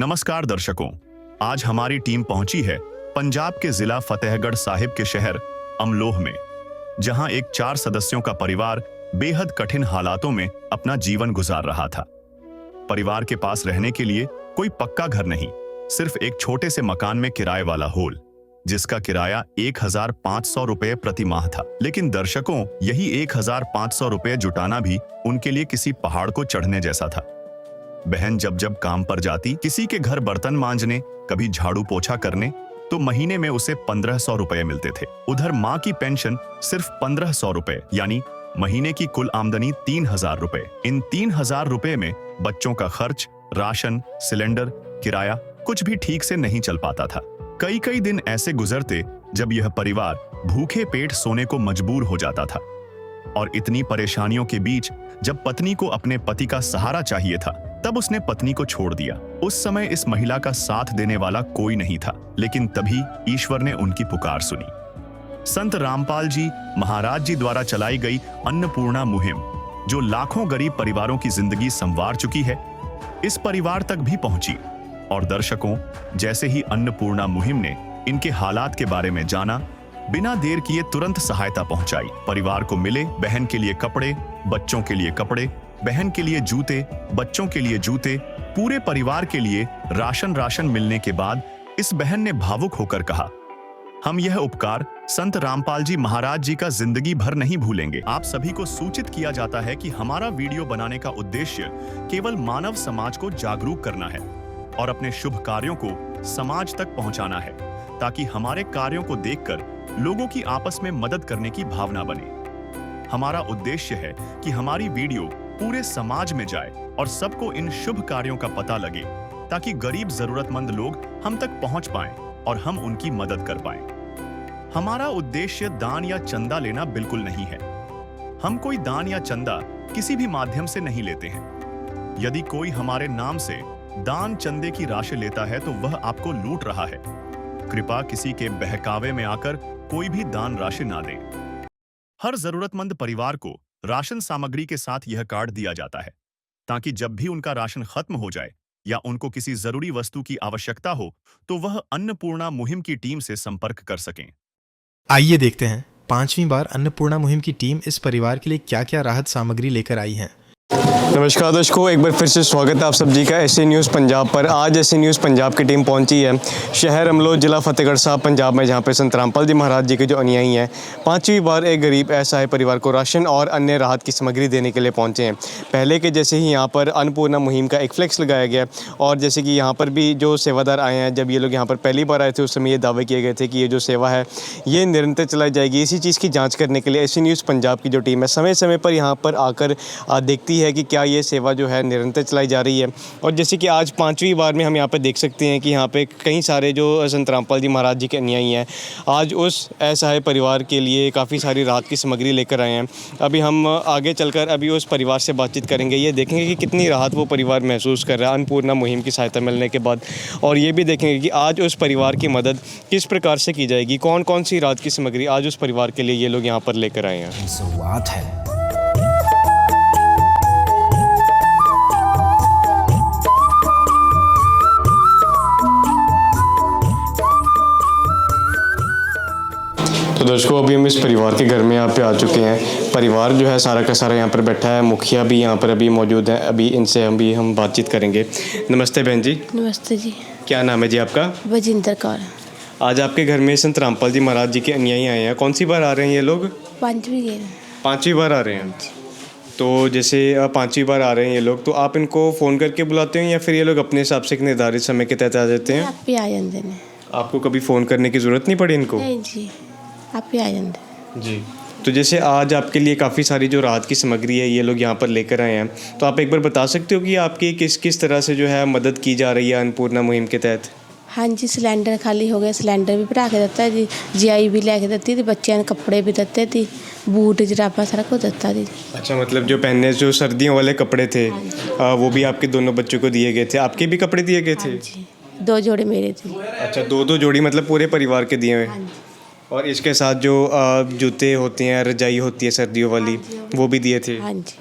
नमस्कार दर्शकों, आज हमारी टीम पहुंची है पंजाब के जिला फतेहगढ़ साहिब के शहर अमलोह में, जहां एक 4 सदस्यों का परिवार बेहद कठिन हालातों में अपना जीवन गुजार रहा था। परिवार के पास रहने के लिए कोई पक्का घर नहीं, सिर्फ एक छोटे से मकान में किराए वाला हॉल, जिसका किराया 1500 रुपए प्रति माह था। लेकिन दर्शकों, यही 1500 रुपए जुटाना भी उनके लिए किसी पहाड़ को चढ़ने जैसा था। बहन जब जब काम पर जाती, किसी के घर बर्तन मांजने, कभी झाड़ू पोछा करने, तो महीने में उसे 1500 रुपए मिलते थे। उधर माँ की पेंशन सिर्फ 1500 रुपए, यानी महीने की कुल आमदनी 3000 रुपए। इन 3000 रुपए में बच्चों का खर्च, राशन, सिलेंडर, किराया कुछ भी ठीक से नहीं चल पाता था। कई कई दिन ऐसे गुजरते जब यह परिवार भूखे पेट सोने को मजबूर हो जाता था। और इतनी परेशानियों के बीच जब पत्नी को अपने पति का सहारा चाहिए था, तब उसने पत्नी को छोड़ दिया। उस समय इस महिला का साथ देने वाला कोई नहीं था, लेकिन तभी ईश्वर ने उनकी पुकार सुनी। संत रामपाल जी महाराज जी द्वारा चलाई गई अन्नपूर्णा मुहिम, जो लाखों गरीब परिवारों की जिंदगी संवार चुकी है, इस परिवार तक भी पहुंची। और दर्शकों, जैसे ही अन्नपूर्णा मुहिम ने इनके हालात के बारे में जाना, बिना देर किए तुरंत सहायता पहुंचाई। परिवार को मिले बहन के लिए कपड़े, बच्चों के लिए कपड़े, बहन के लिए जूते, बच्चों के लिए जूते, पूरे परिवार के लिए राशन मिलने के बाद इस बहन ने भावुक होकर कहा, हम यह उपकार संत रामपाल जी महाराज जी का जिंदगी भर नहीं भूलेंगे। आप सभी को सूचित किया जाता है कि हमारा वीडियो बनाने का उद्देश्य केवल मानव समाज को जागरूक करना है और अपने शुभ कार्यों को समाज तक पहुंचाना है, ताकि हमारे कार्यों को देखकर लोगों की आपस में मदद करने की भावना बने। हमारा उद्देश्य है कि हमारी वीडियो पूरे समाज में जाए और सबको इन शुभ कार्यों का पता लगे, ताकि गरीब जरूरतमंद लोग हम तक पहुंच पाएं और हम उनकी मदद कर पाएं। हमारा उद्देश्य दान या चंदा लेना बिल्कुल नहीं है। हम कोई दान या चंदा किसी भी माध्यम से नहीं लेते हैं। यदि कोई हमारे नाम से दान चंदे की राशि लेता है तो वह आपको लूट रहा है। कृपया किसी के बहकावे में आकर कोई भी दान राशि ना दे। हर जरूरतमंद परिवार को राशन सामग्री के साथ यह कार्ड दिया जाता है, ताकि जब भी उनका राशन खत्म हो जाए या उनको किसी जरूरी वस्तु की आवश्यकता हो, तो वह अन्नपूर्णा मुहिम की टीम से संपर्क कर सकें। आइए देखते हैं 5वीं बार अन्नपूर्णा मुहिम की टीम इस परिवार के लिए क्या क्या राहत सामग्री लेकर आई है। नमस्कार दर्शकों, एक बार फिर से स्वागत है आप सब जी का एसए न्यूज़ पंजाब पर। आज एसए न्यूज़ पंजाब की टीम पहुंची है शहर अमलोह, जिला फतेहगढ़ साहब, पंजाब में, जहां पे संत रामपाल जी महाराज जी के जो अनुयायी हैं 5वीं बार एक गरीब असहाय परिवार को राशन और अन्य राहत की सामग्री देने के लिए पहुंचे हैं। पहले के जैसे ही यहाँ पर अन्नपूर्णा मुहिम का एक फ्लेक्स लगाया गया, और जैसे कि यहाँ पर भी जो सेवादार आए हैं, जब ये लोग यहाँ पर पहली बार आए थे उस समय ये दावे किए गए थे कि ये जो सेवा है ये निरंतर चलाई जाएगी। इसी चीज़ की जाँच करने के लिए एसए न्यूज़ पंजाब की जो टीम है समय समय पर यहाँ पर आकर देखती है कि क्या ये सेवा जो है निरंतर चलाई जा रही है। और जैसे कि आज 5वीं बार में हम यहाँ पे देख सकते हैं कि यहाँ पे कई सारे जो संत रामपाल जी महाराज जी के अनुयायी हैं, आज उस असहाय परिवार के लिए काफ़ी सारी राहत की सामग्री लेकर आए हैं। अभी हम आगे चलकर अभी उस परिवार से बातचीत करेंगे, ये देखेंगे कि कितनी राहत वो परिवार महसूस कर रहा है अन्नपूर्णा मुहिम की सहायता मिलने के बाद, और ये भी देखेंगे कि आज उस परिवार की मदद किस प्रकार से की जाएगी, कौन कौन सी राहत की सामग्री आज उस परिवार के लिए ये लोग यहाँ पर लेकर आए हैं। शुरुआत है। तो दर्शकों, अभी हम इस परिवार के घर में यहाँ पे आ चुके हैं। परिवार जो है सारा का सारा यहाँ पर बैठा है, मुखिया भी यहाँ पर अभी मौजूद है। अभी इनसे हम बातचीत करेंगे। नमस्ते बहन जी। नमस्ते जी। क्या नाम है जी आपका? बजिंदर कौर। आज आपके घर में संत रामपाल जी महाराज जी के अनुयायी आए हैं। कौन सी बार आ रहे हैं ये लोग? 5वीं बार आ रहे हैं। तो जैसे 5वीं बार आ रहे हैं ये लोग, तो आप इनको फ़ोन करके बुलाते हैं या फिर ये लोग अपने हिसाब से एक निर्धारित समय के तहत आ जाते हैं? आप ही आ जाते हैं। आपको कभी फ़ोन करने की ज़रूरत नहीं पड़ी इनको? नहीं जी, आप ही आ जाते जी। तो जैसे आज आपके लिए काफ़ी सारी जो राहत की सामग्री है ये लोग यहाँ पर लेकर आए हैं, तो आप एक बार बता सकते हो कि आपकी किस किस तरह से जो है मदद की जा रही है अन्नपूर्णा मुहिम के तहत? हाँ जी, सिलेंडर खाली हो गया, सिलेंडर भी भरा के देता है जी, जियाई भी लेके देती थी, बच्चों ने कपड़े भी देते थी, बूट जराबा सारा कुछ देता थी। अच्छा, मतलब जो पहनने जो सर्दियों वाले कपड़े थे वो भी आपके दोनों बच्चों को दिए गए थे? आपके भी कपड़े दिए गए थे? हाँ जी, 2 जोड़े मेरे थे। अच्छा, 2-2 जोड़ी, मतलब पूरे परिवार के दिए हुए? हाँ जी। और इसके साथ जो जूते होते हैं, रजाई होती है सर्दियों वाली, वो भी दिए थे? हाँ जी।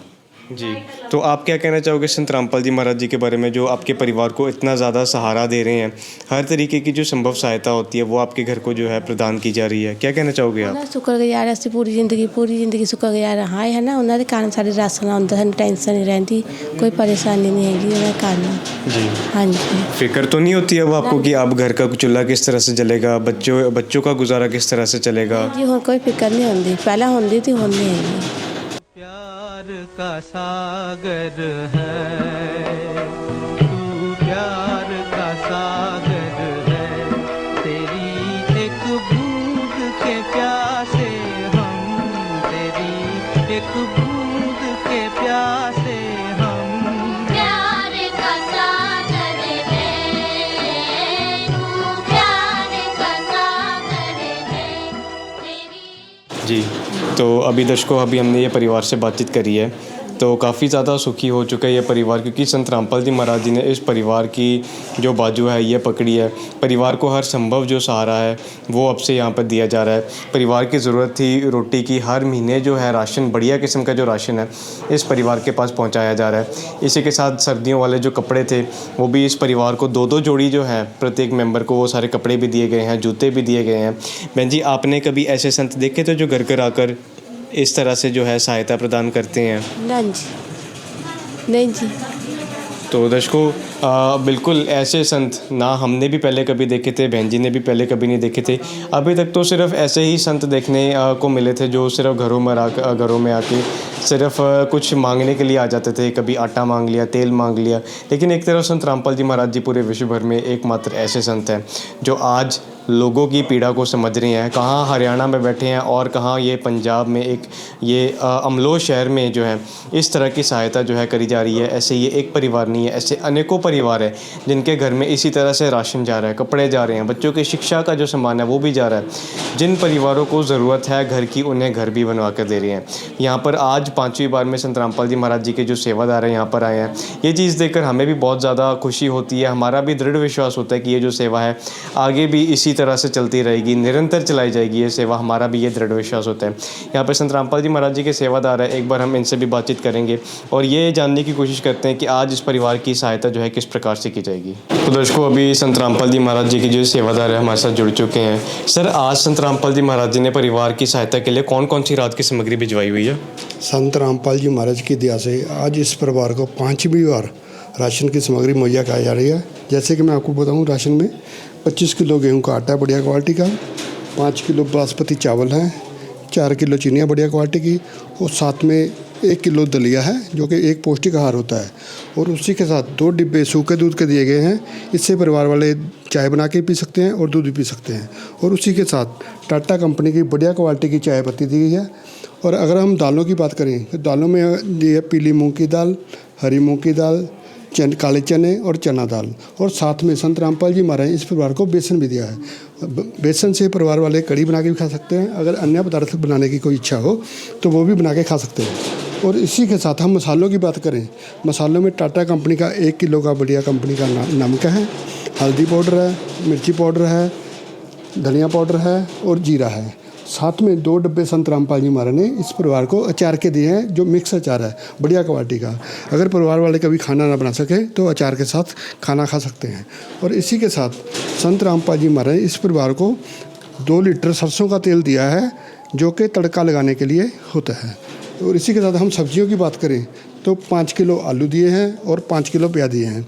जी, तो आप क्या कहना चाहोगे संत रामपाल जी महाराज जी के बारे में, जो आपके परिवार को इतना ज़्यादा सहारा दे रहे हैं, हर तरीके की जो संभव सहायता होती है वो आपके घर को जो है प्रदान की ਜਾ ਰਹੀ है, क्या कहना चाहोगे आप? ਉਹਨਾਂ ਸ਼ੁਕਰਗੁਜ਼ਾਰ ਅਸੀਂ ਪੂਰੀ ਜ਼ਿੰਦਗੀ ਸ਼ੁਕਰਗੁਜ਼ਾਰ ਰਹਾਂਗੇ ਹੈ ਨਾ। ਉਹਨਾਂ ਦੇ ਕਾਰਨ ਸਾਡੇ ਰਾਸ਼ਨ ਆਉਂਦਾ, ਸਾਨੂੰ ਟੈਨਸ਼ਨ ਨਹੀਂ ਰਹਿੰਦੀ, ਕੋਈ ਪਰੇਸ਼ਾਨੀ ਨਹੀਂ ਹੈਗੀ ਉਹਨਾਂ ਦੇ ਕਾਰਨ। जी, ਹਾਂਜੀ फिक्र तो नहीं होती अब आपको कि अब घर का चूल्हा किस तरह से जलेगा, बच्चों का गुजारा किस तरह से चलेगा? ਜੀ ਹੁਣ ਕੋਈ ਫਿਕਰ ਨਹੀਂ ਹੁੰਦੀ, ਪਹਿਲਾਂ ਹੁੰਦੀ ਤੇ ਹੁਣ नहीं ਹੈਗੀ। प्यार का सागर है तू, प्यार का सागर है, तेरी एक बूंद के प्यासे हम, तेरी एक बूंद के प्यासे हम। प्यार का सागर है तू, प्यार का सागर है तेरी। जी, तो अभी दर्शकों हमने ये परिवार से बातचीत करी है, तो काफ़ी ज़्यादा सुखी हो चुका है ये परिवार, क्योंकि संत रामपाल जी महाराज जी ने इस परिवार की जो बाजू है ये पकड़ी है। परिवार को हर संभव जो सहारा है वो अब से यहाँ पर दिया जा रहा है। परिवार की ज़रूरत थी रोटी की, हर महीने जो है राशन, बढ़िया किस्म का जो राशन है इस परिवार के पास पहुँचाया जा रहा है। इसी के साथ सर्दियों वाले जो कपड़े थे वो भी इस परिवार को 2-2 जोड़ी जो है प्रत्येक मेंबर को वो सारे कपड़े भी दिए गए हैं, जूते भी दिए गए हैं। बहन जी, आपने कभी ऐसे संत देखे थे जो घर घर आकर इस तरह से जो है सहायता प्रदान करते हैं? ना जी, नहीं जी। तो दर्शकों बिल्कुल ऐसे संत ना हमने भी पहले कभी देखे थे, बहन जी ने भी पहले कभी नहीं देखे थे। अभी तक तो सिर्फ ऐसे ही संत देखने को मिले थे जो सिर्फ घरों में आके सिर्फ कुछ मांगने के लिए आ जाते थे। कभी आटा मांग लिया, तेल मांग लिया। लेकिन एक तरफ संत रामपाल जी महाराज जी पूरे विश्व भर में एकमात्र ऐसे संत हैं जो आज लोगों की पीड़ा को समझ रहे हैं। कहाँ हरियाणा में बैठे हैं और कहाँ ये पंजाब में एक ये अमलोह शहर में जो है इस तरह की सहायता जो है करी जा रही है। ऐसे ये एक परिवार नहीं है, ऐसे अनेकों परिवार है जिनके घर में इसी तरह से राशन जा रहा है, कपड़े जा रहे हैं, बच्चों की शिक्षा का जो सामान है वो भी जा रहा है। जिन परिवारों को ज़रूरत है घर की, उन्हें घर भी बनवा कर दे रहे हैं। यहाँ पर आज 5वीं बार में संत रामपाल जी महाराज जी के जो सेवादार हैं यहाँ पर आए हैं। ये चीज़ देखकर हमें भी बहुत ज़्यादा खुशी होती है। हमारा भी दृढ़ विश्वास होता है कि ये जो सेवा है आगे भी इसी तरह से चलती रहेगी, निरंतर चलाई जाएगी ये सेवा। हमारा भी ये दृढ़ विश्वास होता है। यहाँ पर संत रामपाल जी महाराज जी के सेवादार है, एक बार हम इनसे भी बातचीत करेंगे और ये जानने की कोशिश करते हैं कि आज इस परिवार की सहायता जो है किस प्रकार से की जाएगी। तो दर्शकों, अभी संत रामपाल जी महाराज जी के जो सेवादार है हमारे साथ जुड़ चुके हैं। सर, आज संत रामपाल जी महाराज जी ने परिवार की सहायता के लिए कौन कौन सी राहत की सामग्री भिजवाई हुई है? संत रामपाल जी महाराज की दया से आज इस परिवार को 5वीं बार राशन की सामग्री मुहैया कराई जा रही है। जैसे कि मैं आपको बताऊं, राशन में 25 किलो गेहूं का आटा बढ़िया क्वालिटी का, 5 किलो बासमती चावल है, 4 किलो चीनियाँ बढ़िया क्वालिटी की और साथ में 1 किलो दलिया है जो कि एक पौष्टिक आहार होता है। और उसी के साथ 2 डिब्बे सूखे दूध के दिए गए हैं। इससे परिवार वाले चाय बना के पी सकते हैं और दूध भी पी सकते हैं। और उसी के साथ टाटा कंपनी की बढ़िया क्वालिटी की चाय पत्ती दी गई है। और अगर हम दालों की बात करें तो दालों में दी है पीली मूंग की दाल, हरी मूंग की दाल, काले चने और चना दाल। और साथ में संत रामपाल जी महाराज इस परिवार को बेसन भी दिया है। बेसन से परिवार वाले कड़ी बना के भी खा सकते हैं। अगर अन्य पदार्थ बनाने की कोई इच्छा हो तो वो भी बना के खा सकते हैं। और इसी के साथ हम मसालों की बात करें, मसालों में टाटा कंपनी का 1 किलो का बढ़िया कंपनी का नमक है, हल्दी पाउडर है, मिर्ची पाउडर है, धनिया पाउडर है और जीरा है। साथ में 2 डब्बे संत रामपाल जी महाराज ने इस परिवार को अचार के दिए हैं जो मिक्स अचार है बढ़िया क्वालिटी का। अगर परिवार वाले कभी खाना ना बना सके तो अचार के साथ खाना खा सकते हैं। और इसी के साथ संत रामपाल जी महाराज इस परिवार को 2 लीटर सरसों का तेल दिया है जो कि तड़का लगाने के लिए होता है। और इसी के साथ हम सब्जियों की बात करें तो 5 किलो आलू दिए हैं और 5 किलो प्याज दिए हैं।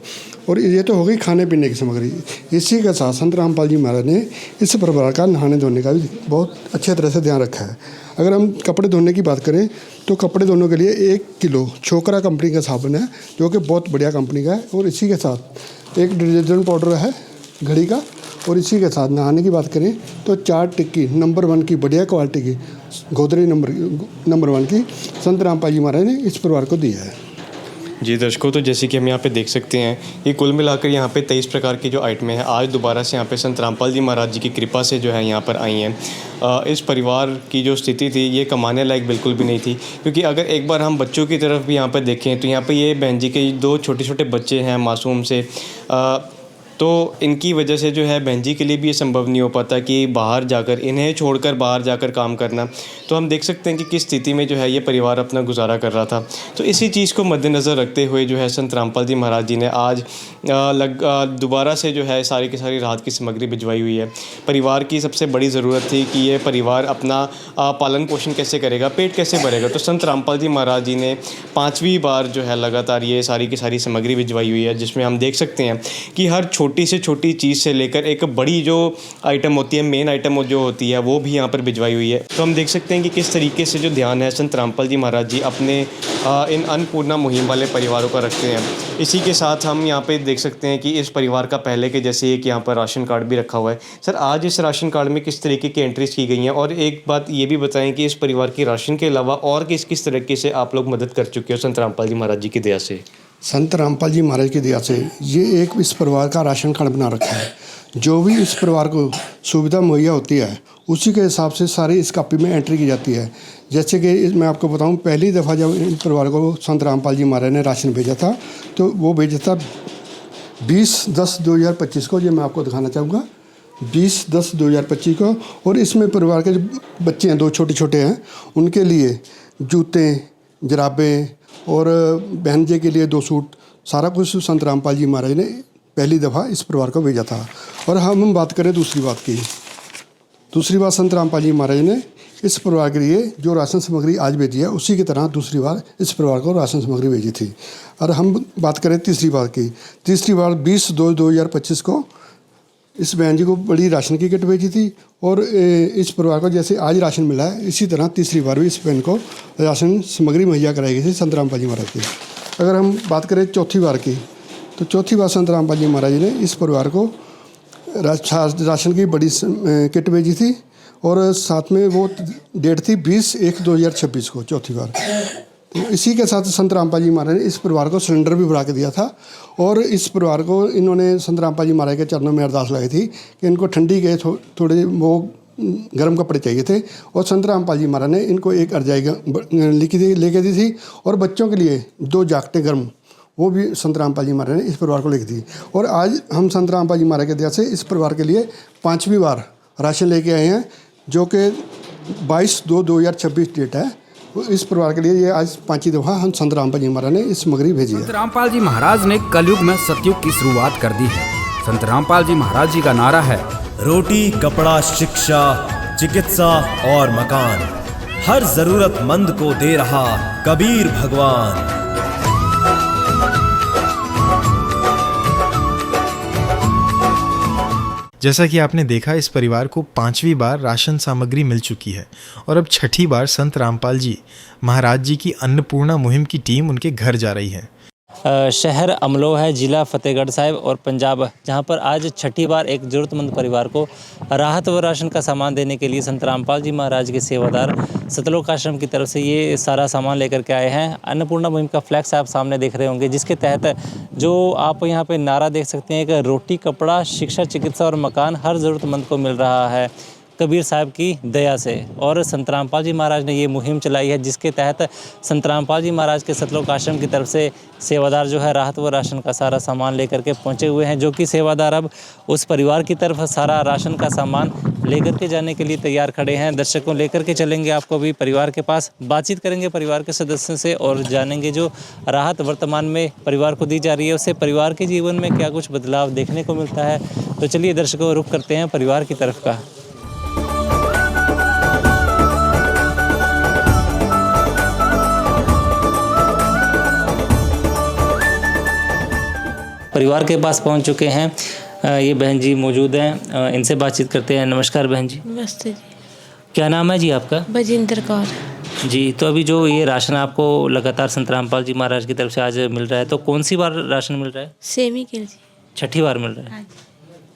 और ये तो हो गई खाने पीने की सामग्री। इसी के साथ संत रामपाल जी महाराज ने इस परिवार का नहाने धोने का भी बहुत अच्छे तरह से ध्यान रखा है। अगर हम कपड़े धोने की बात करें तो कपड़े धोने के लिए 1 किलो छोकरा कंपनी का साबुन है जो कि बहुत बढ़िया कंपनी का है। और इसी के साथ 1 डिटर्जेंट पाउडर है घड़ी का। और इसी के साथ नहाने की बात करें तो 4 टिक्की नंबर 1 की बढ़िया क्वालिटी की गोदरेज नंबर 1 की संत रामपाल जी महाराज ने इस परिवार को दिया है। जी दर्शकों, तो जैसे कि हम यहाँ पे देख सकते हैं ये कुल मिलाकर यहाँ पे 23 प्रकार की जो आइटमें हैं आज दोबारा से यहाँ पे संत रामपाल जी महाराज जी की कृपा से जो है यहाँ पर आई हैं। इस परिवार की जो स्थिति थी ये कमाने लायक बिल्कुल भी नहीं थी, क्योंकि अगर एक बार हम बच्चों की तरफ भी यहाँ पर देखें तो यहाँ पे ये बहन जी के 2 छोटे छोटे बच्चे हैं मासूम से। तो इनकी वजह से जो है बहन जी के लिए भी ये संभव नहीं हो पाता कि बाहर जाकर, इन्हें छोड़कर बाहर जाकर काम करना। तो हम देख सकते हैं कि किस स्थिति में जो है ये परिवार अपना गुजारा कर रहा था। तो इसी चीज़ को मद्देनज़र रखते हुए जो है संत रामपाल जी महाराज जी ने आज दोबारा से जो है सारी की सारी राहत की सामग्री भिजवाई हुई है। परिवार की सबसे बड़ी ज़रूरत थी कि ये परिवार अपना पालन पोषण कैसे करेगा, पेट कैसे भरेगा। तो संत रामपाल जी महाराज जी ने 5वीं बार जो है लगातार ये सारी की सारी सामग्री भिजवाई हुई है, जिसमें हम देख सकते हैं कि हर छोटी से छोटी चीज़ से लेकर एक बड़ी जो आइटम होती है, मेन आइटम जो होती है, वो भी यहाँ पर भिजवाई हुई है। तो हम देख सकते हैं कि किस तरीके से जो ध्यान है संत रामपाल जी महाराज जी अपने इन अन्नपूर्णा मुहिम वाले परिवारों का रखते हैं। इसी के साथ हम यहाँ पे देख सकते हैं कि इस परिवार का पहले के जैसे एक यहाँ पर राशन कार्ड भी रखा हुआ है। सर, आज इस राशन कार्ड में किस तरीके की एंट्रीज की गई हैं, और एक बात ये भी बताएं कि इस परिवार की राशन के अलावा और किस किस तरीके से आप लोग मदद कर चुके हो संत रामपाल जी महाराज जी की दया से? संत रामपाल जी महाराज की दया से ये एक इस परिवार का राशन कार्ड बना रखा है। जो भी इस परिवार को सुविधा मुहैया होती है उसी के हिसाब से सारी इस कापी में एंट्री की जाती है। जैसे कि मैं आपको बताऊं, पहली दफ़ा जब इन परिवार को संत रामपाल जी महाराज ने राशन भेजा था तो वो भेजा था 20/10/2025 को। ये मैं आपको दिखाना चाहूँगा, 20/10/2025 को। और इसमें परिवार के जो बच्चे हैं, 2 छोटे छोटे हैं, उनके लिए जूते, जराबें और बहन जी के लिए 2 सूट, सारा कुछ संत रामपाल जी महाराज ने पहली दफ़ा इस परिवार को भेजा था। और हम बात करें दूसरी बात की, दूसरी बात संत रामपाल जी महाराज ने इस परिवार के लिए जो राशन सामग्री आज भेजी है उसी की तरह दूसरी बार इस परिवार को राशन सामग्री भेजी थी। और हम बात करें तीसरी बार की, तीसरी बार 20/2/2025 को इस बहन जी को बड़ी राशन की किट भेजी थी। और इस परिवार को जैसे आज राशन मिला है इसी तरह तीसरी बार भी इस बहन को राशन सामग्री मुहैया कराई गई थी संत रामपाल जी महाराज की। अगर हम बात करें चौथी बार की, तो चौथी बार संत रामपाल जी महाराज ने इस परिवार को राशन की बड़ी किट भेजी थी और साथ में वो डेट थी 20/1/2026 को, चौथी बार। तो इसी के साथ संत रामपाल जी महाराज ने इस परिवार को सिलेंडर भी भरा के दिया था। और इस परिवार को इन्होंने संत रामपाल जी महाराज के चरणों में अरदास लगाई थी कि इनको ठंडी के थोड़े वो गर्म कपड़े चाहिए थे। और संत रामपाल जी महाराज ने इनको एक अर्जाई लेके दी थी। और बच्चों के लिए 2 जाकटें गर्म, वो भी संत रामपाल जी महाराज ने इस परिवार को लिख दी। और आज हम संत रामपाल जी महाराज के दया से इस परिवार के लिए 5वीं बार राशन लेके आए हैं, जो कि 22/2/2026 डेट है। इस परिवार के लिए ये आज 5वीं दफ़ा हम संत रामपाल जी महाराज ने इस सामग्री भेजी है। संत रामपाल जी महाराज ने कलयुग में सतयुग की शुरुआत कर दी है। संत रामपाल जी महाराज जी का नारा है, रोटी, कपड़ा, शिक्षा, चिकित्सा और मकान, हर जरूरतमंद को दे रहा कबीर भगवान। जैसा कि आपने देखा, इस परिवार को 5वीं बार राशन सामग्री मिल चुकी है और अब 6ठी बार संत रामपाल जी महाराज जी की अन्नपूर्णा मुहिम की टीम उनके घर जा रही है। शहर अमलोह है, जिला फतेहगढ़ साहिब और पंजाब, जहां पर आज 6ठी बार एक ज़रूरतमंद परिवार को राहत व राशन का सामान देने के लिए संत रामपाल जी महाराज के सेवादार सतलोक आश्रम की तरफ से ये सारा सामान लेकर के आए हैं। अन्नपूर्णा मुहिम का फ्लैक्स आप सामने देख रहे होंगे, जिसके तहत जो आप यहाँ पे नारा देख सकते हैं कि रोटी, कपड़ा, शिक्षा, चिकित्सा और मकान हर ज़रूरतमंद को मिल रहा है कबीर साहब की दया से। और संत रामपाल जी महाराज ने ये मुहिम चलाई है, जिसके तहत संत रामपाल जी महाराज के सतलोक आश्रम की तरफ से सेवादार जो है राहत व राशन का सारा सामान लेकर के पहुंचे हुए हैं, जो कि सेवादार अब उस परिवार की तरफ सारा राशन का सामान लेकर के जाने के लिए तैयार खड़े हैं। दर्शकों, लेकर के चलेंगे आपको भी परिवार के पास, बातचीत करेंगे परिवार के सदस्यों से और जानेंगे जो राहत वर्तमान में परिवार को दी जा रही है उससे परिवार के जीवन में क्या कुछ बदलाव देखने को मिलता है। तो चलिए दर्शकों, रुख करते हैं परिवार की तरफ का। परिवार के पास पहुंच चुके हैं, ये बहन जी मौजूद हैं, इनसे बातचीत करते हैं। नमस्कार बहन जी। नमस्ते जी। क्या नाम है जी आपका? बजिंदर कौर। जी, तो अभी जो ये राशन आपको लगातार संत रामपाल जी महाराज की तरफ से आज मिल रहा है, तो कौन सी बार राशन मिल रहा है? 6वीं के जी। 6ठी बार मिल रहा है।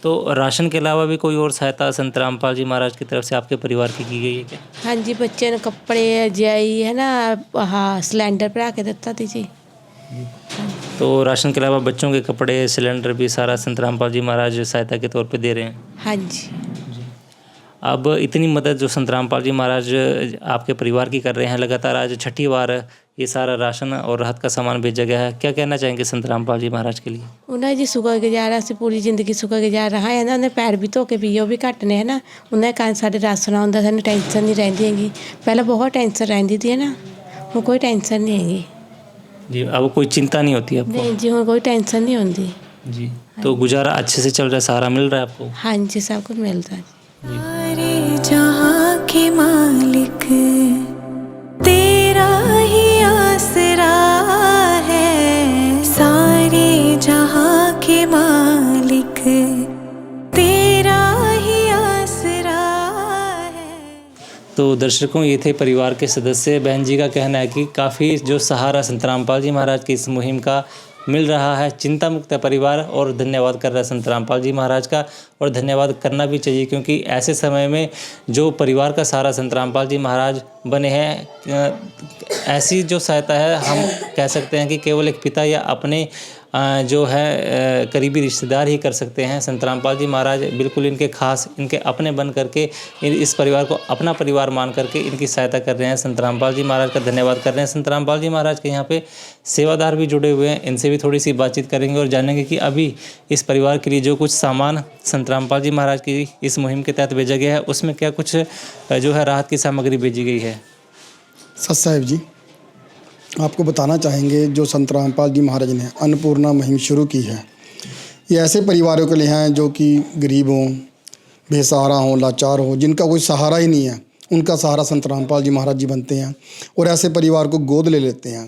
तो राशन के अलावा भी कोई और सहायता संत रामपाल जी महाराज की तरफ से आपके परिवार की गई है क्या? हाँ जी, बच्चे ने कपड़े जाई है ना, हाँ सिलेंडर पर आके देता थी जी। तो राशन के अलावा बच्चों के कपड़े, सिलेंडर भी सारा संत रामपाल जी महाराज सहायता के तौर पे दे रहे हैं? हाँ जी। अब इतनी मदद जो संत रामपाल जी महाराज आपके परिवार की कर रहे हैं, लगातार आज 6ठी बार ये सारा राशन और राहत का सामान भेजा गया है। क्या कहना चाहेंगे संत रामपाल जी महाराज के लिए? ਉਹਨਾਂ ਜੀ ਸ਼ੁਕਰਗੁਜ਼ਾਰ ਅਸੀਂ ਪੂਰੀ ਜ਼ਿੰਦਗੀ ਸ਼ੁਕਰਗੁਜ਼ਾਰ ਰਹਾ ਇਹਨਾਂ ਨੇ ਪੈਰ ਵੀ ਧੋ ਕੇ ਪੀਏ ਉਹ ਵੀ ਘੱਟ ਨੇ ਹੈ ਨਾ ਉਹਨਾਂ ਕਾਰਨ ਸਾਡੇ ਰਾਸ਼ਨ ਆਉਂਦਾ ਸਾਨੂੰ ਟੈਨਸ਼ਨ ਨਹੀਂ ਰਹਿੰਦੀ ਹੈਗੀ ਪਹਿਲਾਂ ਬਹੁਤ ਟੈਨਸ਼ਨ ਰਹਿੰਦੀ ਸੀ ਹੈ ਨਾ ਹੁਣ ਕੋਈ ਟੈਨਸ਼ਨ नहीं हैगी जी, अब कोई चिंता नहीं होती आपको? नहीं जी ਹੁਣ ਕੋਈ ਟੈਨਸ਼ਨ नहीं होती जी, तो गुजारा अच्छे से चल रहा है, सहारा मिल रहा है आपको? हाँ जी सब कुछ मिलता है सारे जहाँ के मालिक तेरा ही आसरा है सारे जहाँ के मालिक तेरा ही आसरा है। तो दर्शकों, ये थे परिवार के सदस्य। बहन जी का कहना है कि काफ़ी जो सहारा संत रामपाल जी महाराज की इस मुहिम का मिल रहा है। चिंता मुक्त है परिवार और धन्यवाद कर रहा है संत रामपाल जी महाराज का, और धन्यवाद करना भी चाहिए क्योंकि ऐसे समय में जो परिवार का सहारा संत रामपाल जी महाराज बने हैं, ऐसी जो सहायता है हम कह सकते हैं कि केवल एक पिता या अपने जो है करीबी रिश्तेदार ही कर सकते हैं। संत रामपाल जी महाराज बिल्कुल इनके खास, इनके अपने बन करके इस परिवार को अपना परिवार मान करके इनकी सहायता कर रहे हैं। संत रामपाल जी महाराज का धन्यवाद कर रहे हैं। संत रामपाल जी महाराज के यहाँ पे सेवादार भी जुड़े हुए हैं, इनसे भी थोड़ी सी बातचीत करेंगे और जानेंगे कि अभी इस परिवार के लिए जो कुछ सामान संत रामपाल जी महाराज की इस मुहिम के तहत भेजा गया है उसमें क्या कुछ जो है राहत की सामग्री भेजी गई है। सत साहिब जी, आपको बताना चाहेंगे जो संत रामपाल जी महाराज ने अन्नपूर्णा मुहिम शुरू की है, ये ऐसे परिवारों के लिए हैं जो कि गरीब हों, बेसहारा हों, लाचार हों, जिनका कोई सहारा ही नहीं है, उनका सहारा संत रामपाल जी महाराज जी बनते हैं और ऐसे परिवार को गोद ले लेते हैं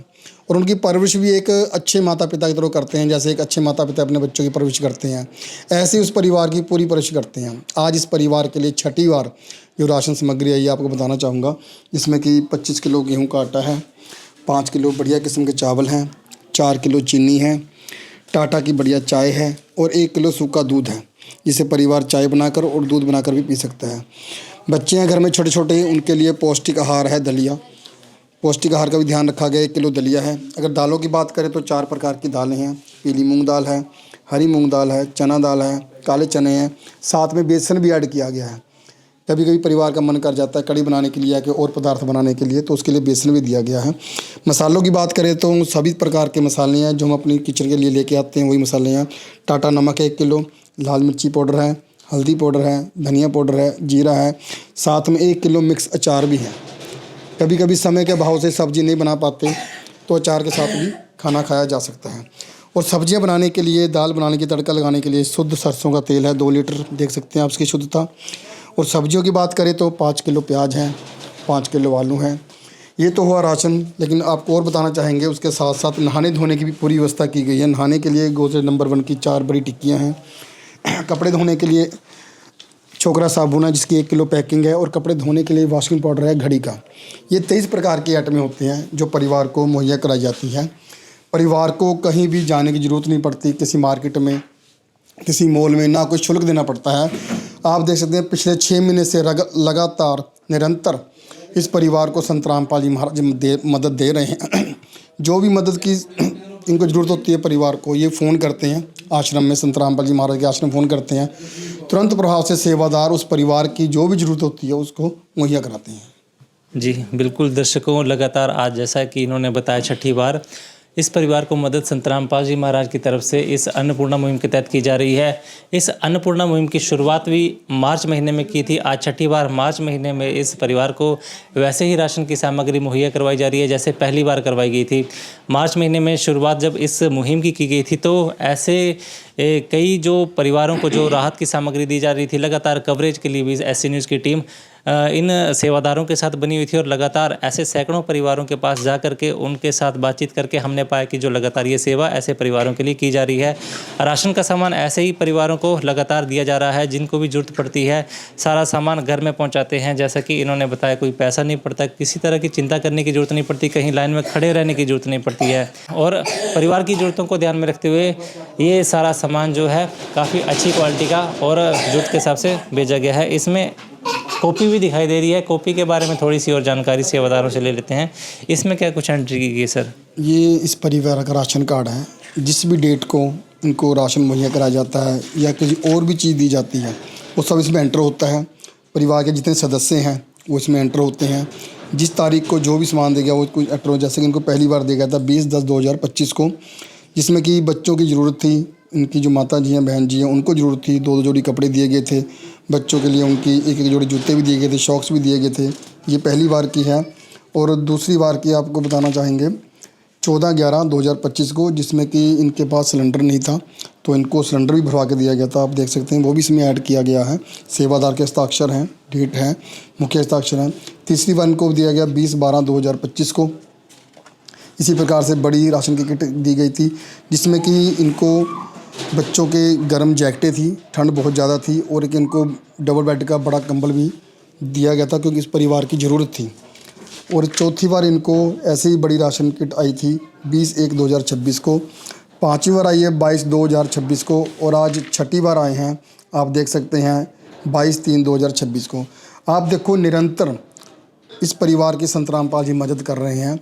और उनकी परवरिश भी एक अच्छे माता पिता की तरह करते हैं। जैसे एक अच्छे माता पिता अपने बच्चों की परवरिश करते हैं, ऐसे उस परिवार की पूरी परवरिश करते हैं। आज इस परिवार के लिए छठी बार जो राशन सामग्री आई है आपको बताना चाहूँगा, जिसमें कि 25 किलो गेहूँ का आटा है, 5 किलो बढ़िया किस्म के चावल हैं, 4 किलो चीनी है, टाटा की बढ़िया चाय है और 1 किलो सूखा दूध है, जिसे परिवार चाय बनाकर और दूध बनाकर भी पी सकता है। बच्चे हैं घर में छोटे छोटे, उनके लिए पौष्टिक आहार है दलिया, पौष्टिक आहार का भी ध्यान रखा गया। 1 किलो दलिया है। अगर दालों की बात करें तो 4 प्रकार की दालें हैं, पीली मूंग दाल है, हरी मूंग दाल है, चना दाल है, काले चने हैं, साथ में बेसन भी ऐड किया गया है। कभी कभी परिवार का मन कर जाता है कड़ी बनाने के लिए या कि और पदार्थ बनाने के लिए, तो उसके लिए बेसन भी दिया गया है। मसालों की बात करें तो सभी प्रकार के मसाले हैं जो हम अपनी किचन के लिए लेके आते हैं, वही मसाले हैं। टाटा नमक है 1 किलो, लाल मिर्ची पाउडर है, हल्दी पाउडर है, धनिया पाउडर है, जीरा है, साथ में 1 किलो मिक्स अचार भी है। कभी कभी समय के अभाव से सब्ज़ी नहीं बना पाते तो अचार के साथ भी खाना खाया जा सकता है। और सब्जियां बनाने के लिए, दाल बनाने की तड़का लगाने के लिए शुद्ध सरसों का तेल है 2 लीटर, देख सकते हैं आप इसकी शुद्धता। और सब्जियों की बात करें तो 5 किलो प्याज हैं, 5 किलो आलू हैं। ये तो हुआ राशन, लेकिन आपको और बताना चाहेंगे उसके साथ साथ नहाने धोने की भी पूरी व्यवस्था की गई है। नहाने के लिए गोदरेज नंबर 1 की 4 बड़ी टिक्कियाँ हैं। कपड़े धोने के लिए छोकरा साबुन है जिसकी 1 किलो पैकिंग है और कपड़े धोने के लिए वॉशिंग पाउडर है घड़ी का। ये 23 प्रकार के आइटमें होते हैं जो परिवार को मुहैया कराई जाती है। परिवार को कहीं भी जाने की ज़रूरत नहीं पड़ती, किसी मार्केट में, किसी मॉल में ना कोई शुल्क देना पड़ता है। आप देख सकते हैं पिछले 6 महीने से लगातार निरंतर इस परिवार को संत रामपाल जी महाराज मदद दे रहे हैं। जो भी मदद की इनको ज़रूरत होती है परिवार को, ये फ़ोन करते हैं आश्रम में, संत रामपाल जी महाराज के आश्रम फ़ोन करते हैं, तुरंत प्रभाव से सेवादार उस परिवार की जो भी ज़रूरत होती है उसको मुहैया कराते हैं। जी बिल्कुल दर्शकों, लगातार आज जैसा कि इन्होंने बताया छठी बार इस परिवार को मदद संत रामपाल जी महाराज की तरफ से इस अन्नपूर्णा मुहिम के तहत की जा रही है। इस अन्नपूर्णा मुहिम की शुरुआत भी मार्च महीने में की थी। आज छठी बार मार्च महीने में इस परिवार को वैसे ही राशन की सामग्री मुहैया करवाई जा रही है जैसे पहली बार करवाई गई थी। मार्च महीने में शुरुआत जब इस मुहिम की गई थी तो ऐसे कई जो परिवारों को जो राहत की सामग्री दी जा रही थी, लगातार कवरेज के लिए भी एससी न्यूज़ की टीम इन सेवादारों के साथ बनी हुई थी और लगातार ऐसे सैकड़ों परिवारों के पास जा करके उनके साथ बातचीत करके हमने पाया कि जो लगातार ये सेवा ऐसे परिवारों के लिए की जा रही है। राशन का सामान ऐसे ही परिवारों को लगातार दिया जा रहा है जिनको भी ज़रूरत पड़ती है, सारा सामान घर में पहुंचाते हैं। जैसा कि इन्होंने बताया, कोई पैसा नहीं पड़ता, किसी तरह की चिंता करने की ज़रूरत नहीं पड़ती, कहीं लाइन में खड़े रहने की ज़रूरत नहीं पड़ती है। और परिवार की ज़रूरतों को ध्यान में रखते हुए ये सारा सामान जो है काफ़ी अच्छी क्वालिटी का और ज़रूरत के हिसाब से भेजा गया है। इसमें कॉपी भी दिखाई दे रही है। कॉपी के बारे में थोड़ी सी और जानकारी सेवादारों से ले लेते हैं। इसमें क्या कुछ एंट्री की गई सर? ये इस परिवार का राशन कार्ड है। जिस भी डेट को इनको राशन मुहैया कराया जाता है या किसी और भी चीज़ दी जाती है वो सब इसमें एंटर होता है। परिवार के जितने सदस्य हैं वो इसमें एंटर होते हैं। जिस तारीख को जो भी सामान दिया गया वो कुछ अट्रो, जैसे कि इनको पहली बार दिया गया था 20/10/2025 को, जिसमें कि बच्चों की ज़रूरत थी। इनकी जो माता जी हैं, बहन जी हैं, उनको ज़रूरत थी। 2-2 जोड़ी कपड़े दिए गए थे बच्चों के लिए, उनकी 1-1 जोड़ी जूते भी दिए गए थे, शॉक्स भी दिए गए थे। ये पहली बार की है। और दूसरी बार की आपको बताना चाहेंगे 14/11/2025 को, जिसमें कि इनके पास सिलेंडर नहीं था, तो इनको सिलेंडर भी भरवा के दिया गया था। आप देख सकते हैं वो भी इसमें ऐड किया गया है। सेवादार के हस्ताक्षर हैं, डेट है, मुख्य हस्ताक्षर हैं। तीसरी बार इनको दिया गया 20/12/2025 को। इसी प्रकार से बड़ी राशन की किट दी गई थी, जिसमें कि इनको बच्चों के गर्म जैकेटें थी, ठंड बहुत ज़्यादा थी, और एक इनको डबल बेड का बड़ा कंबल भी दिया गया था, क्योंकि इस परिवार की ज़रूरत थी। और चौथी बार इनको ऐसे ही बड़ी राशन किट आई थी 20/1/2026 को। पांचवी बार आई है 22/2/2026 को, और आज छठी बार आए हैं, आप देख सकते हैं 22/3/2026 को। आप देखो निरंतर इस परिवार की संत रामपाल जी मदद कर रहे हैं।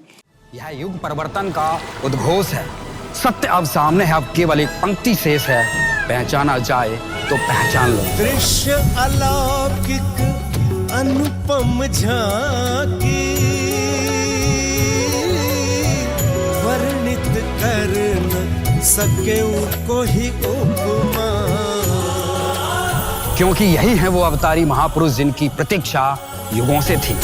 यह युग परिवर्तन का उद्घोष है। सत्य अब सामने है, अब केवल एक पंक्ति शेष है। पहचाना जाए तो पहचान लो। दृश्य अलौकिक अनुपम झांकी, वर्णित कर न सके कोई उपमा। क्योंकि यही है वो अवतारी महापुरुष जिनकी प्रतीक्षा युगों से थी।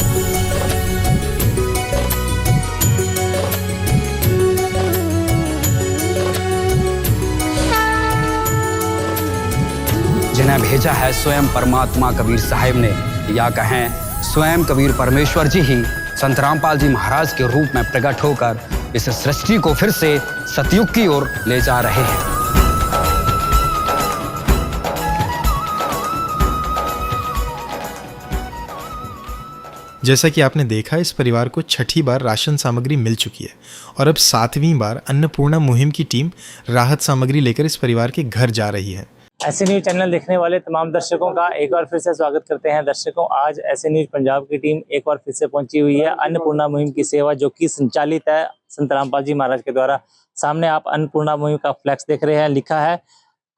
जिन्हें भेजा है स्वयं परमात्मा कबीर साहिब ने, या कहें स्वयं कबीर परमेश्वर जी ही संत रामपाल जी महाराज के रूप में प्रकट होकर इस सृष्टि को फिर से सतयुग की ओर ले जा रहे हैं। जैसा कि आपने देखा, इस परिवार को छठी बार राशन सामग्री मिल चुकी है और अब 7वीं बार अन्नपूर्णा मुहिम की टीम राहत सामग्री लेकर इस परिवार के घर जा रही है। ऐसे न्यूज़ चैनल देखने वाले तमाम दर्शकों का एक बार फिर से स्वागत करते हैं। दर्शकों, आज ऐसे न्यूज़ पंजाब की टीम एक बार फिर से पहुंची हुई है अन्नपूर्णा मुहिम की सेवा जो कि संचालित है संत रामपाल जी महाराज के द्वारा। सामने आप अन्नपूर्णा मुहिम का फ्लैक्स देख रहे हैं, लिखा है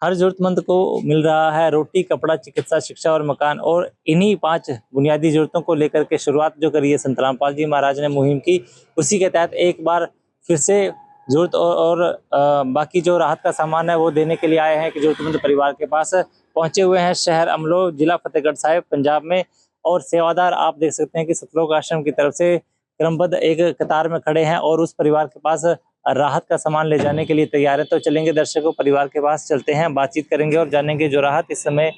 हर जरूरतमंद को मिल रहा है रोटी, कपड़ा, चिकित्सा, शिक्षा और मकान। और इन्हीं 5 बुनियादी जरूरतों को लेकर के शुरुआत जो करी है संत रामपाल जी महाराज ने मुहिम की, उसी के तहत एक बार फिर से जरूरत और बाकी जो राहत का सामान है वो देने के लिए आए हैं कि जरूरतमंद परिवार के पास पहुंचे हुए हैं शहर अमलोह, जिला फतेहगढ़ साहिब, पंजाब में। और सेवादार आप देख सकते हैं कि सतलोक आश्रम की तरफ से क्रमबद्ध एक कतार में खड़े हैं और उस परिवार के पास राहत का सामान ले जाने के लिए तैयार है। तो चलेंगे दर्शकों, परिवार के पास चलते हैं, बातचीत करेंगे और जानेंगे जो राहत इस समय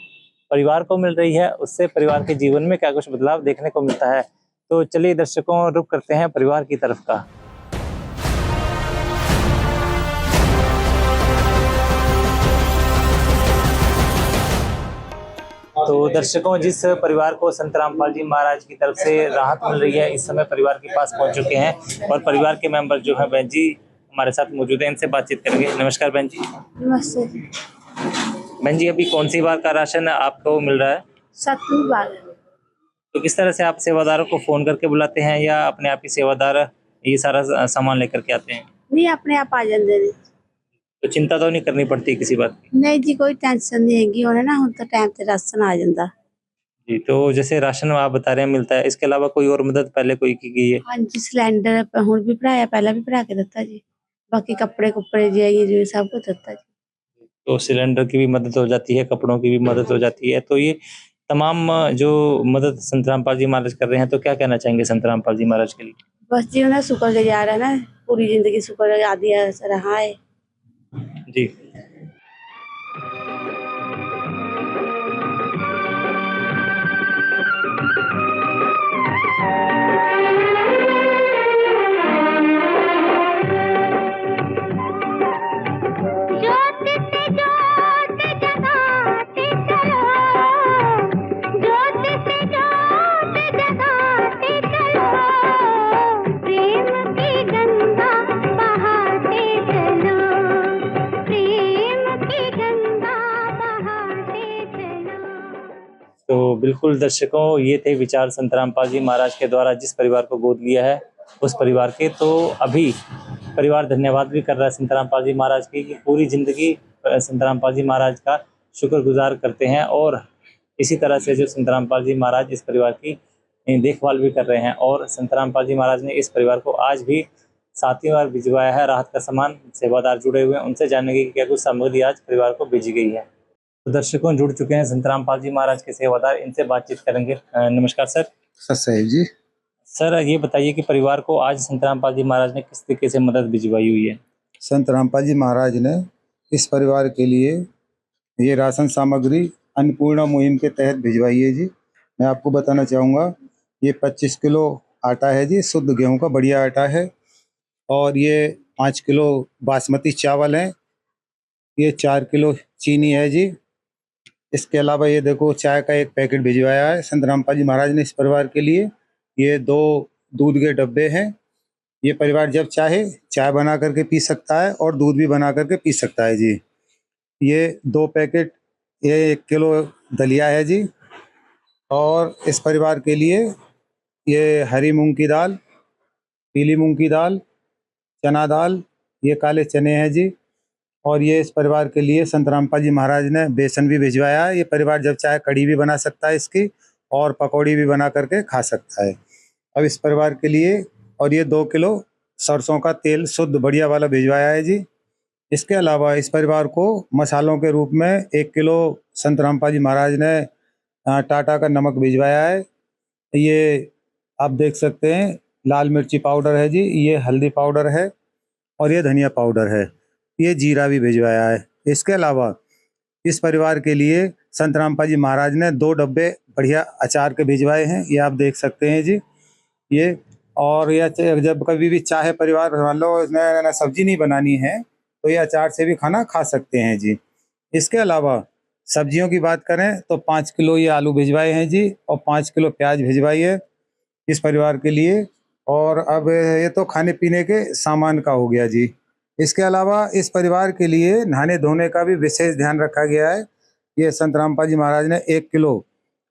परिवार को मिल रही है उससे परिवार के जीवन में क्या कुछ बदलाव देखने को मिलता है। तो चलिए दर्शकों, रुख करते हैं परिवार की तरफ का। तो दर्शकों, जिस परिवार को संत रामपाल जी महाराज की तरफ से राहत मिल रही है, इस समय परिवार के पास पहुंच चुके हैं और परिवार के मेंबर जो है बहन जी हमारे साथ मौजूद हैं, इनसे बातचीत करेंगे। नमस्कार बहन जी। नमस्ते। बहन जी, अभी कौन सी बार का राशन आपको मिल रहा है? 7वीं बार। तो किस तरह से आप सेवादारों को फोन करके बुलाते हैं या अपने आप ही सेवादार ये सारा सामान लेकर के आते हैं? नहीं, अपने आप आ जाते हैं। तो चिंता तो नहीं करनी पड़ती किसी बात की? नहीं जी, कोई टेंशन नहीं हैगी, उन्हें ना हम तो टाइम से राशन आ जाता जी। तो जैसे राशन आप बता रहे हैं मिलता है, इसके अलावा कोई और मदद पहले कोई की गई है? हाँ जी, सिलेंडर हुण भी भराया, पहला भी भरा के दिता जी। बाकी कपड़े कुपड़े जी सब कुछ दिता जी। तो सिलेंडर की भी मदद हो जाती है, कपड़ों की भी मदद हो जाती है। तो ये तमाम जो मदद संत रामपाल जी महाराज कर रहे हैं, तो क्या कहना चाहेंगे संत रामपाल जी महाराज के लिए? बस जी उन्हें शुक्रगुजार है ना, पूरी जिंदगी शुक्र आदि रहा है जी। तो बिल्कुल दर्शकों, ये थे विचार संत रामपाल जी महाराज के द्वारा जिस परिवार को गोद लिया है उस परिवार के। तो अभी परिवार धन्यवाद भी कर रहा है संत रामपाल जी महाराज की कि पूरी जिंदगी संत रामपाल जी महाराज का शुक्रगुजार करते हैं। और इसी तरह से जो संत रामपाल जी महाराज इस परिवार की देखभाल भी कर रहे हैं। और संत रामपाल जी महाराज ने इस परिवार को आज भी 7वीं बार भिजवाया है राहत का सामान। सेवादार जुड़े हुए हैं, उनसे जानने की क्या कुछ सामग्री आज परिवार को भेजी गई है। तो दर्शकों जुड़ चुके हैं संत रामपाल जी महाराज के सेवादार, इनसे बातचीत करेंगे। नमस्कार सर। सर साहिब जी। सर ये बताइए कि परिवार को आज संत रामपाल जी महाराज ने किस तरीके से मदद भिजवाई हुई है? संत रामपाल जी महाराज ने इस परिवार के लिए ये राशन सामग्री अन्नपूर्णा मुहिम के तहत भिजवाई है जी। मैं आपको बताना चाहूँगा, ये 25 किलो आटा है जी, शुद्ध गेहूं का बढ़िया आटा है। और ये 5 किलो बासमती चावल है, ये 4 किलो चीनी है जी। इसके अलावा ये देखो चाय का एक पैकेट भिजवाया है संत रामपाल जी महाराज ने इस परिवार के लिए। ये 2 दूध के डब्बे हैं। ये परिवार जब चाहे चाय बना करके पी सकता है और दूध भी बना करके पी सकता है जी। ये 2 पैकेट, ये 1 किलो दलिया है जी। और इस परिवार के लिए ये हरी मूंग की दाल, पीली मूंग की दाल, चना दाल, ये काले चने हैं जी। और ये इस परिवार के लिए संत रामपाल जी महाराज ने बेसन भी भिजवाया है। ये परिवार जब चाहे कढ़ी भी बना सकता है इसकी, और पकौड़ी भी बना करके खा सकता है। अब इस परिवार के लिए और ये 2 किलो सरसों का तेल शुद्ध बढ़िया वाला भिजवाया है जी। इसके अलावा इस परिवार को मसालों के रूप में 1 किलो संत रामपाल जी महाराज ने टाटा का नमक भिजवाया है। ये आप देख सकते हैं लाल मिर्ची पाउडर है जी, ये हल्दी पाउडर है और ये धनिया पाउडर है, ये जीरा भी भिजवाया है। इसके अलावा इस परिवार के लिए संत रामपाल जी महाराज ने 2 डब्बे बढ़िया अचार के भिजवाए हैं, ये आप देख सकते हैं जी। ये और यह जब कभी भी चाहे परिवार मान लो इसमें सब्जी नहीं बनानी है तो ये अचार से भी खाना खा सकते हैं जी। इसके अलावा सब्जियों की बात करें तो 5 किलो ये आलू भिजवाए हैं जी, और 5 किलो प्याज भिजवाई है इस परिवार के लिए। और अब ये तो खाने पीने के सामान का हो गया जी। इसके अलावा इस परिवार के लिए नहाने धोने का भी विशेष ध्यान रखा गया है। ये संत रामपाल जी महाराज ने 1 किलो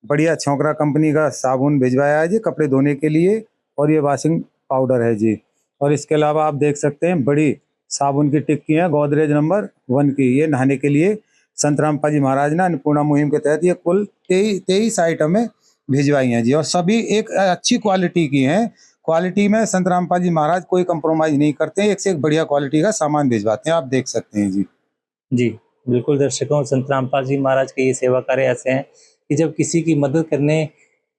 बढ़िया छोकरा कंपनी का साबुन भिजवाया है जी कपड़े धोने के लिए, और ये वॉशिंग पाउडर है जी। और इसके अलावा आप देख सकते हैं बड़ी साबुन की टिक्की है गोदरेज नंबर 1 की, ये नहाने के लिए संत रामपाल जी महाराज ने अन्नपूर्णा मुहिम के तहत ये कुल 23 आइटमें भिजवाई हैं जी। और सभी एक अच्छी क्वालिटी की हैं। क्वालिटी में संत रामपाल जी महाराज कोई कंप्रोमाइज नहीं करते हैं, एक से एक बढ़िया क्वालिटी का सामान भिजवाते हैं, आप देख सकते हैं जी। जी बिल्कुल दर्शकों, संत रामपाल जी महाराज के ये सेवा कार्य ऐसे हैं कि जब किसी की मदद करने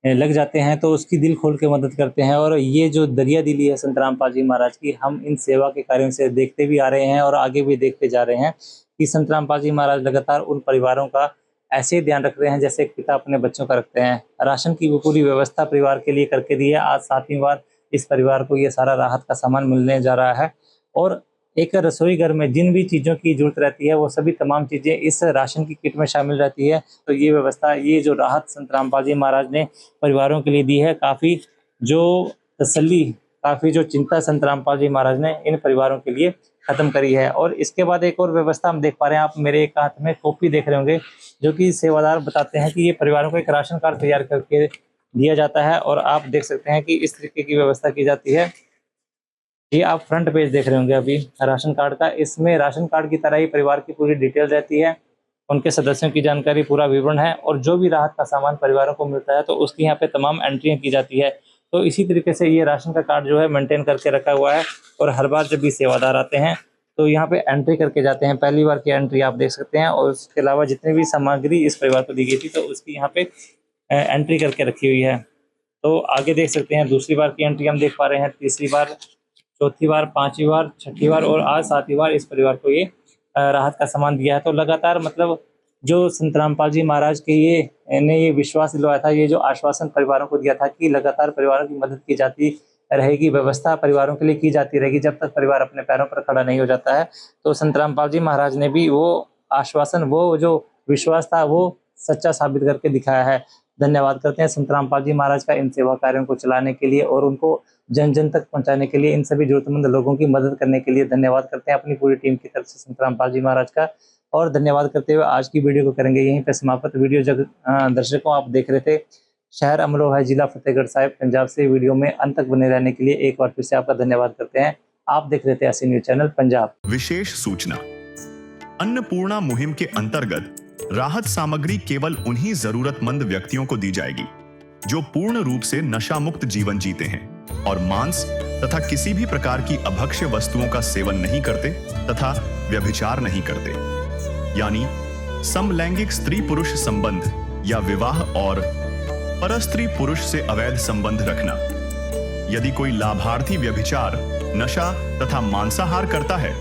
लग जाते हैं तो उसकी दिल खोल के मदद करते हैं। और ये जो दरिया दिली है संत रामपाल जी महाराज की, हम इन सेवा के कार्यों से देखते भी आ रहे हैं और आगे भी देखते जा रहे हैं कि संत रामपाल जी महाराज लगातार उन परिवारों का ऐसे ही ध्यान रख रहे हैं जैसे एक पिता अपने बच्चों का रखते हैं। राशन की वो पूरी व्यवस्था परिवार के लिए करके दी है। आज 7वीं बार इस परिवार को ये सारा राहत का सामान मिलने जा रहा है। और एक रसोई घर में जिन भी चीज़ों की जरूरत रहती है वो सभी तमाम चीज़ें इस राशन की किट में शामिल रहती है। तो ये व्यवस्था, ये जो राहत संत रामपाल जी महाराज ने परिवारों के लिए दी है, काफ़ी जो तसल्ली, काफ़ी जो चिंता संत रामपाल जी महाराज ने इन परिवारों के लिए ख़त्म करी है। और इसके बाद एक और व्यवस्था हम देख पा रहे हैं, आप मेरे एक हाथ में कॉपी देख रहे होंगे, जो कि सेवादार बताते हैं कि ये परिवारों को एक राशन कार्ड तैयार करके दिया जाता है। और आप देख सकते हैं कि इस तरीके की व्यवस्था की जाती है। ये आप फ्रंट पेज देख रहे होंगे अभी राशन कार्ड का। इसमें राशन कार्ड की तरह ही परिवार की पूरी डिटेल रहती है, उनके सदस्यों की जानकारी, पूरा विवरण है, और जो भी राहत का सामान परिवारों को मिलता है तो उसकी यहाँ पे तमाम एंट्रियाँ की जाती है। तो इसी तरीके से ये राशन का कार्ड जो है मेंटेन करके रखा हुआ है। और हर बार जब भी सेवादार आते हैं तो यहाँ पे एंट्री करके जाते हैं। पहली बार की एंट्री आप देख सकते हैं। और उसके अलावा जितनी भी सामग्री इस परिवार को दी गई थी तो उसकी यहाँ पे एंट्री करके रखी हुई है। तो आगे देख सकते हैं दूसरी बार की एंट्री हम देख पा रहे हैं, तीसरी बार, चौथी बार, 5वीं बार, 6ठी बार और आज 7वीं बार इस परिवार को ये राहत का सामान दिया है। तो लगातार मतलब जो संत रामपाल जी महाराज के ये विश्वास दिलवाया था, ये जो आश्वासन परिवारों को दिया था कि लगातार परिवारों की मदद की जाती रहेगी, व्यवस्था परिवारों के लिए की जाती रहेगी जब तक परिवार अपने पैरों पर खड़ा नहीं हो जाता है। तो संत रामपाल जी महाराज ने भी वो आश्वासन, वो जो विश्वास था, वो सच्चा साबित करके दिखाया है। धन्यवाद करते हैं संत रामपाल जी महाराज का इन सेवा कार्यों को चलाने के लिए और उनको जन जन तक पहुंचाने के लिए, इन सभी जरूरतमंद लोगों की मदद करने के लिए धन्यवाद करते हैं अपनी पूरी टीम की तरफ से संत रामपाल जी महाराज का। और धन्यवाद करते हुए आज की वीडियो को करेंगे यहीं पे समाप्त। वीडियो दर्शकों आप देख रहे थे, शहर अमलोह है, जिला फतेहगढ़ साहिब, पंजाब से। वीडियो में अंत तक बने रहने के लिए एक बार फिर से आपका धन्यवाद करते हैं। आप देख रहे थे ऐसे न्यूज चैनल पंजाब। विशेष सूचना, अन्नपूर्णा मुहिम के अंतर्गत राहत सामग्री केवल उन्हीं जरूरतमंद व्यक्तियों को दी जाएगी जो पूर्ण रूप से नशा मुक्त जीवन जीते हैं और मांस तथा किसी भी प्रकार की अभक्ष्य वस्तुओं का सेवन नहीं करते तथा व्यभिचार नहीं करते, यानी समलैंगिक स्त्री पुरुष संबंध या विवाह और परस्त्री पुरुष से अवैध संबंध रखना। यदि कोई लाभार्थी व्यभिचार, नशा तथा मांसाहार करता है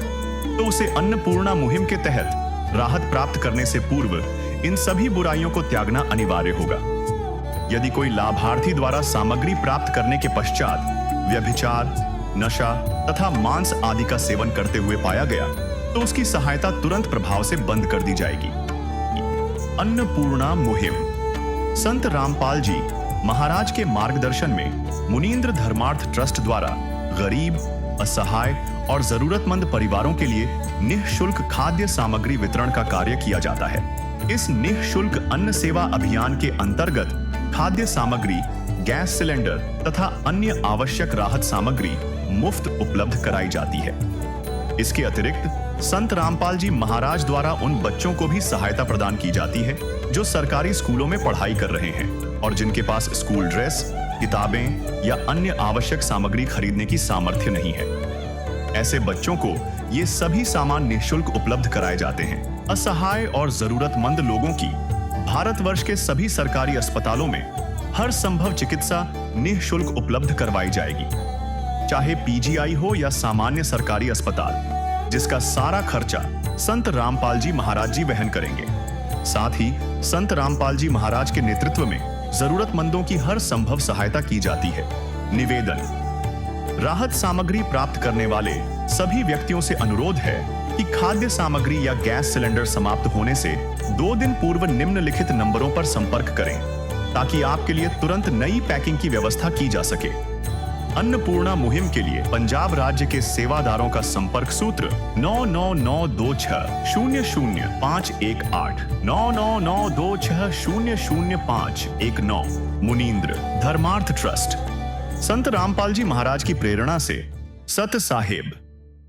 तो उसे अन्नपूर्णा मुहिम के तहत राहत प्राप्त करने से पूर्व इन सभी बुराइयों को त्यागना अनिवार्य होगा। यदि कोई लाभार्थी द्वारा सामग्री प्राप्त करने के पश्चात व्यभिचार, नशा तथा मांस आदि का सेवन करते हुए पाया गया तो उसकी सहायता तुरंत प्रभाव से बंद कर दी जाएगी। अन्नपूर्णा मुहिम। संत रामपाल जी महाराज के मार्गदर्शन में मुनींद्र धर्मार्थ ट्रस्ट द्वारा गरीब, असहाय और जरूरतमंद परिवारों के लिए निःशुल्क खाद्य सामग्री वितरण का कार्य किया जाता है। इस निःशुल्क अन्न सेवा अभियान के अंतर्गत खाद्य सामग्री, गैस सिलेंडर तथा अन्य आवश्यक राहत सामग्री मुफ्त उपलब्ध कराई जाती है। इसके अतिरिक्त संत रामपाल जी महाराज द्वारा उन बच्चों को भी सहायता प्रदान की जाती है जो सरकारी स्कूलों में पढ़ाई कर रहे हैं और जिनके पास स्कूल ड्रेस, किताबें या अन्य आवश्यक सामग्री खरीदने की सामर्थ्य नहीं है। ऐसे बच्चों को ये सभी सामान निःशुल्क उपलब्ध कराए जाते हैं। असहाय और जरूरतमंद लोगों की भारतवर्ष के सभी सरकारी अस्पतालों में हर संभव चिकित्सा निःशुल्क उपलब्ध करवाई जाएगी, चाहे पीजीआई हो या सामान्य सरकारी अस्पताल, जिसका सारा खर्चा संत रामपाल जी महाराज जी वहन करेंगे। साथ ही संत रामपाल जी महाराज के नेतृत्व में जरूरतमंदों की हर संभव सहायता की जाती है। निवेदन। राहत सामग्री प्राप्त करने वाले सभी व्यक्तियों से अनुरोध है कि खाद्य सामग्री या गैस सिलेंडर समाप्त होने से 2 दिन पूर्व निम्नलिखित नंबरों पर संपर्क करें ताकि आपके लिए तुरंत नई पैकिंग की व्यवस्था की जा सके। अन्नपूर्णा मुहिम के लिए पंजाब राज्य के सेवादारों का संपर्क सूत्र 9992600518 9992600519। मुनींद्र धर्मार्थ ट्रस्ट। संत रामपाल जी महाराज की प्रेरणा से सत साहेब